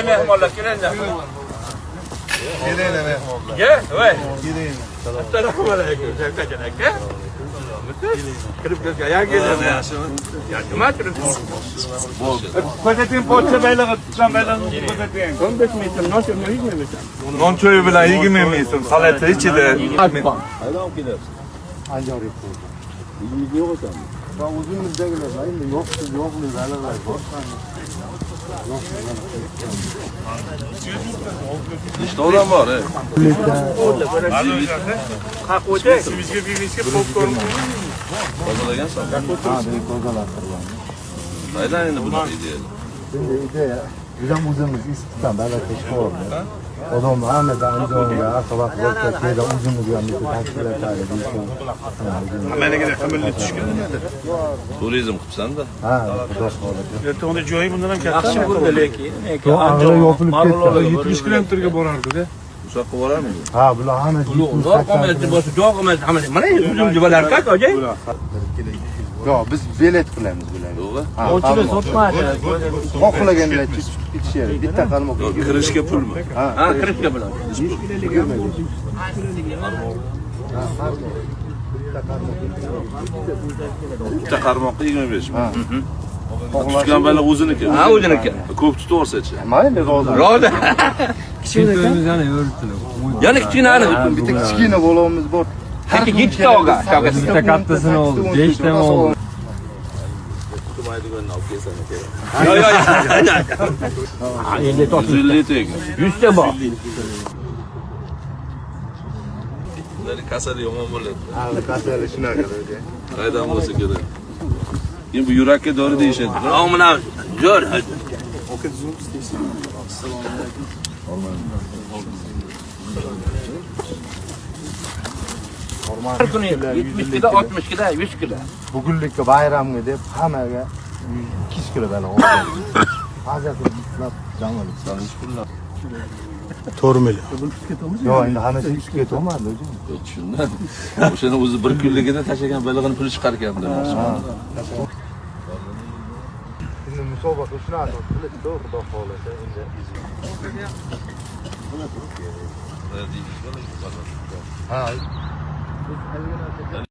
Mehmonlar kelinglar. Kelinglar mehmonlar. Ye, voy. Kelinglar. Assalomu alaykum, Shavkat aka. Kirib kelgan, yangi yilmi? Yaxshimi? Nima turibsiz? Ko'rsating pochcha baylog'i, tutgan baylog'ini ko'rsating. 15 metr, non cho'yi 20 metr. Non cho'yi bilan 20 metr, salati ichida. Qaydan kelyapsiz? Anjorga qo'ydi. Uyingiz yo'q ekan. Va o'zimizdagilar, endi yo'qsiz yo'qmi baliqlar bor. Nechta odam bor? Qaqo'da, bizga bibizga popkorn. Tozalagansan? Ha, buni tozalashtirgan. Qaydan endi bunaqa ideya? Endi ideya, biz ham o'zimiz istiqdan baliq qilishmoqda. Odamlar hammadan Andijonga, Aqabaq bo'lsa, keyda o'zimizga ham bitta tashkilotlarga deyishgan. Menga qimilli tushgan edi. Turizm qilibsan-da. Ha, xudo xohlasa. Ertaga joyi bundan ham katta. Yaxshi bo'ldi lekin. Andijon yopilib ketdi. 70 kilometrga borardi-da. Bu yoqqa borarmidi? Ha, bular hamma Uzoq qolmaydi, bo'lsa joy qolmaydi. Mana uzum jibalar qat, ojay. Yo'q, biz bilet qilamiz bularga. Yo'g'i? Ovchilar sotmaydi. Xohlaganlar ichishadi. Bitta qalmoq. Kirishga pulmi? Ha, kirishga bo'ladi. Bitta qarmoqqa 25 mi? Ha. Tutgan baliq o'ziniki. Ha, o'ziniki. Ko'p tutaversa-chi. Mayli, rozi. Rozi. Yana kichkinani. Bitta kichkina bolamiz bor. Lekin 7 ta olgan. Bitta kattasini oldi. 5 ta oldi. Tutmaydiganni olib kelsan kerak. Yo'q. Endi to'g'ri. 150 tega. 100 ta bor. Ularning kasali yomon bo'ladi. Ha, kasali shunaqa. Qaydan bo'lsa kerak. Endi bu yurakka dori deyishadi-da. Ha, mana zo'r. Har kuni 70 kilo, 60 kilo, 100 kilo. Bugunlikka bayramga deb hammaga 2 kilo baliq oldi. Hozir bitlab jam olib. 4 million. Yo'q, endi hammasi 3 ga to'madi o'zi. Shundan. O'shani o'zi bir kunligida tashlagan balig'ini puli chiqar ekan demoqchiman. Endi musobaqa shunaqa qilib xudo xohlasa endi. Ha.